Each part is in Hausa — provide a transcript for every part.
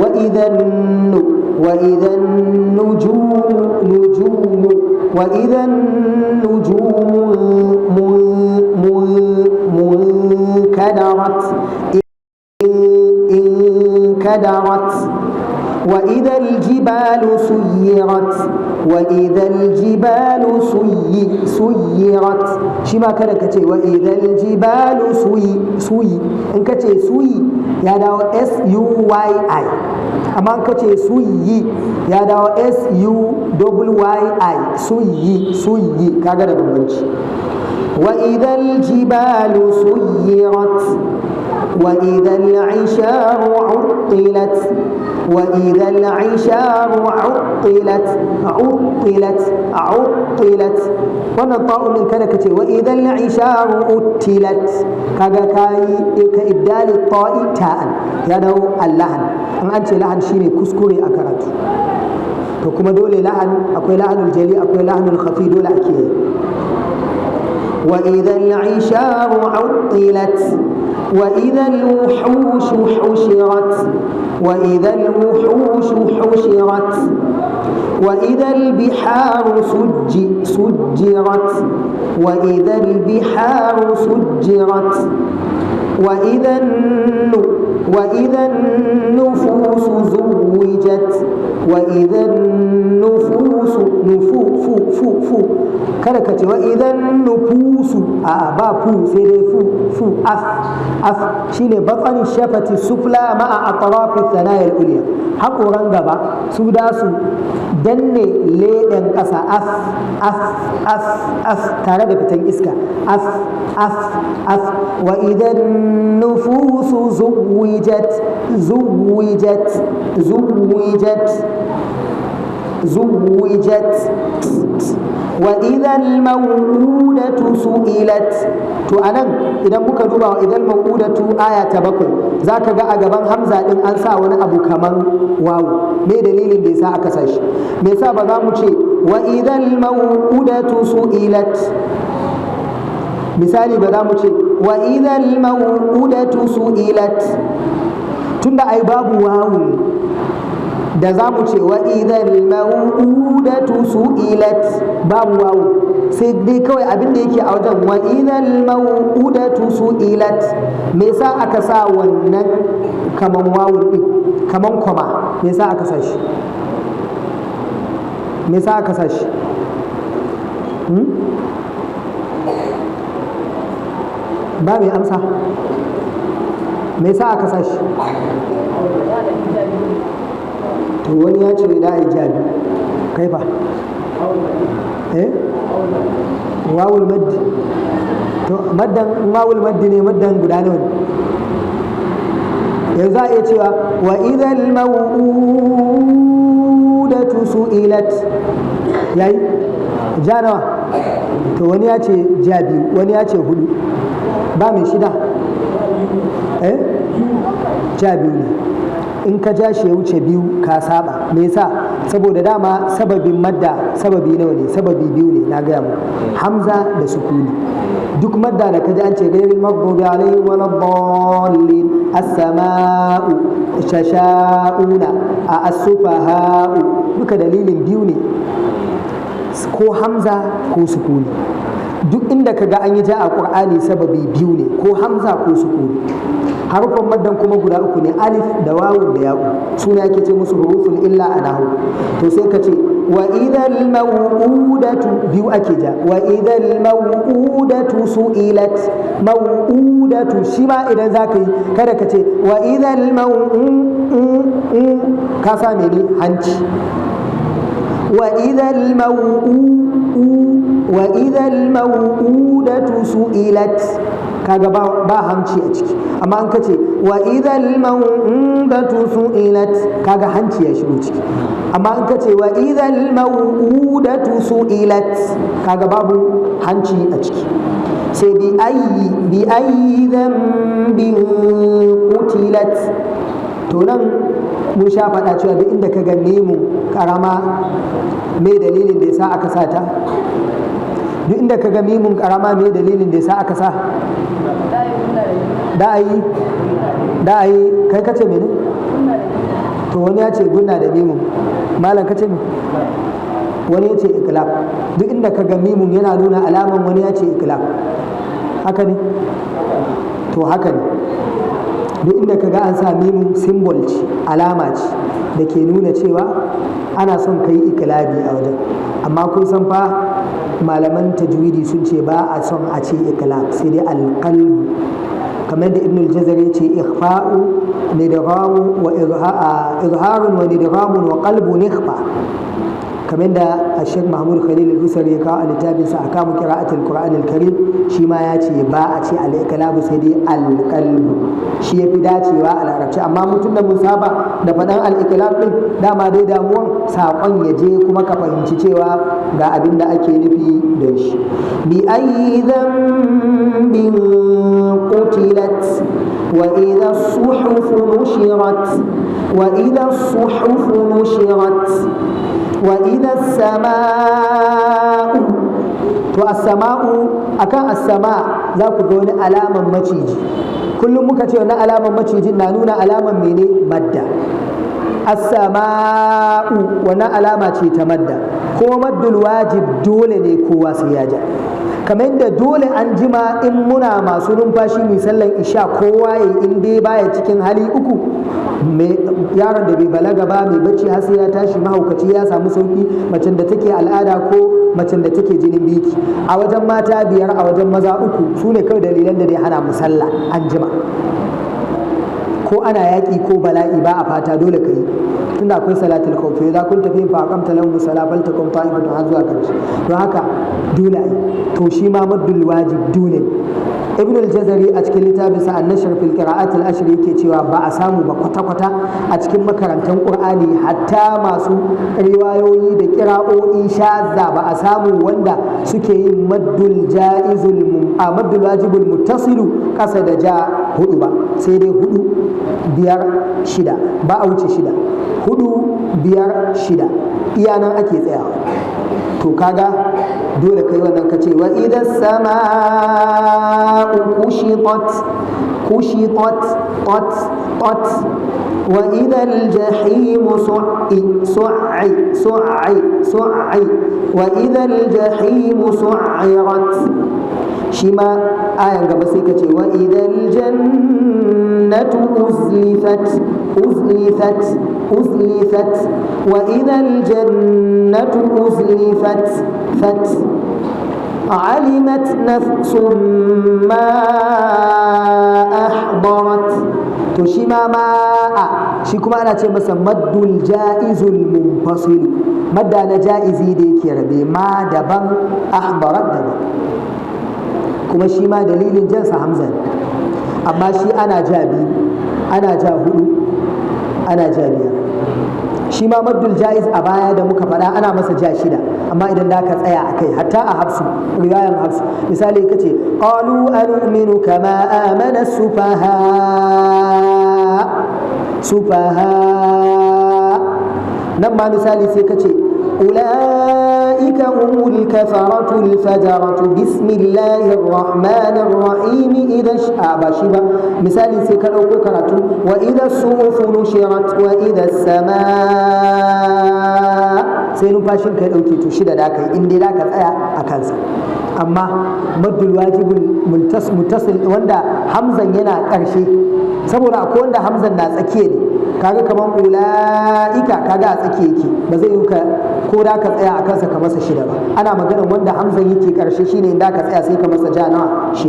وإذا النجوم وإذا النجوم انكدرت وإذا الجبال سيرت وإذا الجبال سيرت شما كذا كتير وإذا الجبال سوي إن كتير سوي يا داو SUYI أما إن كتير سوي يا داو SUYI سوي كذا بمنش وإذا الجبال سيرت وإذا العشار عطلت وإذا العشار عطلت wannan ta'un din kada kace wa idan al'isharu utilat kaga kai ka ibdal ta'i ta'an ya dawo allahan an ce lahan shine kuskure a karatu to kuma dole lahan akwai lahanul jali akwai lahanul khafi dole ake yi wa idan al'isharu utilat وإذا الوحوش حشرت وإذا الوحوش حشرت وإذا البحار سجرت وإذا البحار سجرت وإذا النفوس زوجت وإذا النفوس kada ka ce wa idan nufusu a ba fu sai dai fu af shine batsanin shafati sufla ma'a atrafi thanaya al-ulya haƙoran gaba su da su danne leɗen ƙasa af tare da fitan iska af wa idan nufusu zuwijat وإذا الموءودة سئلت to anan idan muka duba wa idan mau'udatu aya ta 7 zaka ga a gaban hamza din an sa wani abu kaman wawu me dalilin da yasa aka sa shi me yasa ba za mu ce wa idan mau'udatu su'ilat misali ba za mu ce wa idan mau'udatu su'ilat tunda ai babu wawu da za mu ce wa idan mau'udatu su'ilat babu wawu sai dai kawai abin da yake a wajen wa idan mau'udatu su'ilat me yasa aka sa wannan kaman wawu din kaman koma me yasa aka sa shi ba mai amsa me yasa aka sa shi to wani ya ce da ijabi kai fa wawul maddi to maddan wawul maddi ne maddan guda nawa ne yanzu a iya cewa wa idhal maw'udatu su'ilat yayi ja nawa to wani ya ce ja biyu wani ya ce hudu ba mai shida ja biyu ne in ka ja shi ya wuce biyu ka saba me yasa saboda dama sababin madda sababi nawa ne sababi biyu ne na gaya mu hamza da sukuni duk madda da ka ji an ce ghairil maghdubi alaihim waladdallin as-sama'u shasha'una as-sufaha'u duka dalilin biyu ne ko hamza ko sukuni duk inda ka ga an yi ja a qur'ani sababi biyu ne ko hamza ko sukuni harufan maddan kuma guda uku ne alif da wawu da ya'u suna yake ce musu huruful illa a nahu to sai ka ce wa idhal maw'udatu biyu ake ja wa idhal maw'udatu su'ilat maw'udatu shi ma idan zaka yi kada ka ce wa idhal ka sa ne hanci wa idhal maw'udatu su'ilat kaga ba hanci a ciki amma an kace wa idhal maw'udatu su'ilat kaga hanci ya shigo ciki amma an kace wa idhal maw'udatu su'ilat kaga babu hanci a ciki sai bi ayyi dhanbin qutilat to nan mun sha faɗa cewa duk inda ka ga nemu karama me dalilin da yasa aka sata duk inda ka ga mimun karama me dalilin da yasa aka sa da ayi kai kace mene to wani ya ce gunna da mimun, malam ka ce me? Wani ya ce iklab. Duk inda ka ga mimun yana nuna alaman wani ya ce iklab, haka ne? To haka ne, duk inda ka ga an sa mimun symbol ce, alama ce da ke nuna cewa ana son ka yi iklabi a wajen. Amma kun san fa malaman tajwidi sun ce ba a son a ce iklab, sai dai alqalbu, kamar da ibnul jazari ya ce ikhfa'u nidghamu wa izharun wa nidghamun wa qalbun ikhfa, kamar da Sheikh Mahmud Khalil al-Husari ya kawo a littafinsa Ahkamu Qira'atil Qur'an al-Karim, shi ma ya ce ba a ce al-iqlabu sai dai al-qalbu, shi yafi dacewa a larabci. Amma mutum da mun saba da faɗan al-iqlab din, dama dai damuwan saƙon ya je kuma ka fahimci cewa ga abin da ake nufi da shi. Bi ayyi dhanbin qutilat wa idha as-suhuf nushirat wa idha as-suhuf nushirat wa idha as-sama'u. To as-sama'u, akan as-sama za ku ga wani alaman maciji. Kullum muka ce wannan alaman macijin na nuna alaman mene? Madda. As-sama'u wannan alama ce ta madda, ko maddul wajib dole ne kowa sai ya ja. Kamar da dole an jima in muna masu numfashi mai sallan isha kowa ya in dai baya cikin hali uku, yaron da bai balaga ba mai bacci har sai ya tashi, mahaukaci ya samu sauki, macen da take al'ada ko macen da take jinin biki. A wajen mata 5, a wajen maza 3, su ne kawai dalilan da dai hana mu sallah an jima. Ko ana yaƙi ko bala'i ba a fata dole ka yi, tunda akwai salatul khawf, idza kunta fihim fa aqamta lahum as-salata faltakum ta'ifatun har zuwa karshe. Don haka dole ai, to shi ma maddul wajib dole. Ibn al-Jazari a cikin littafinsa An-Nashr fil Qira'at al-Ashr yake cewa ba a samu ba kwata-kwata a cikin makarantar Qur'ani, hatta masu riwayoyi da qira'o'i shazza ba a samu wanda suke yin maddul wajibul muttasilu kasa da ja 4 ba, sai dai 4, 5, 6, ba a wuce 6, 4, 5, 6, iya nan ake tsayawa. To kaga dole kai wannan ka ce wa idan sama'u kushitat wa idan jahimu su'i wa idan jahimu su'irat. Shi ma ayan gaba sai ka ce wa idan jannatu uzlifat wa idan jannatu uzlifat alimat nafsun ma ahdarat. To shi ma ma'a, shi kuma ana ce masa maddul ja'izul munfasil, madda na ja'izi da yake rabe, ma daban ahdarat daban, kuma shi ma dalilin jansa hamza ne. Amma shi ana ja 2, ana ja 4, ana ja 5. Shi ma maddul ja'iz a baya da muka faɗa ana masa ja 6, amma idan da ka tsaya a kai, hatta a hafsu, riwayan hafsu, misali ka ce qalu anu'minu kama amana sufaha, nan ma misali sai ka ce أولئك هم الكفرة الفجرة بسم الله الرحمن الرحيم إذا باشبا مثال سيكالو كراتو وإذا الصحف نشرت وإذا السماء سينو باشن كالوكي تشيد داكي إندي داكا أكانسا. أما مد الواجب المتصل وندا حمزة ينا أرشي saboda akwai wanda hamzan na tsakiya ne, kaga kaman ula'ika kaga a tsakiya yake, ba zai yi ko da ka tsaya a kansa ka masa 6 ba. Ana maganar wanda hamzan yake karshe shine inda ka tsaya sai ka masa ja nawa 6.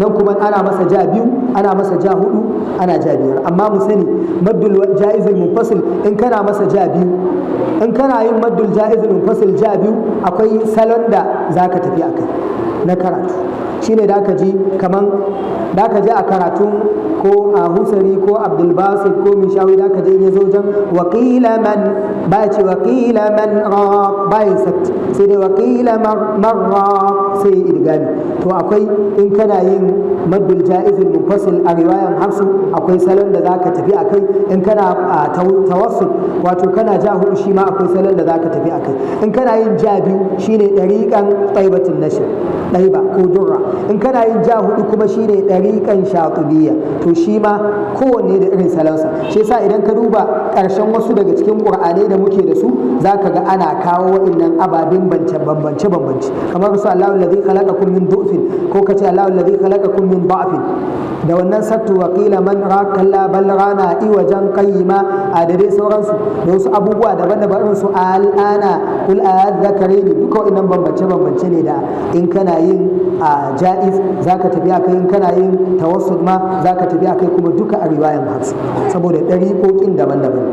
Nan kuma ana masa ja 2, ana masa ja 4, ana ja 5. Amma mu sani maddul jaizul munfasil in kana masa ja 2, in kana yin maddul jaizul munfasil ja 2, akwai salon da zaka tafi akai na karatu, shine da aka ji kaman da aka ji a karatun ko a husari ko abdulbasir ko mishawi, da aka je ya zo wajen waƙila man ba ce waƙila man raq bayan sakt, sai dai waƙila man raq sai idgami. To akwai in kana yin maddul ja'izul munfasil a riwayan hafsu akwai salon da zaka tafi akai. In kana tawassul wato kana ja hudu shi ma akwai salon da zaka tafi akai. In kana yin ja biyu shine dariqan taibatun nashr ɗaiba ko durra. In kana yin ja hudu kuma shine dariqan shatibiyya. To shi ma kowanne da irin salonsa. Shi yasa idan ka duba ƙarshen wasu daga cikin ƙur'anai da muke da su zaka ga ana kawo waɗannan ababen bambance kamar su Allahu allazi khalaqakum min du'fin ko kace Allahu allazi khalaqakum min da'fin da wannan sattu wa qila man rakalla bal rana iwajan qayyima a da dai sauransu da wasu abubuwa daban-daban irin su al'ana kul a'adh-dhakaraini duka waɗannan bambance ne da in kana yin ja'iz zaka tafi akai, in kana yin tawassul ma zaka tafi akai, kuma duka a riwayan hafsu saboda ɗariƙoƙin daban-daban.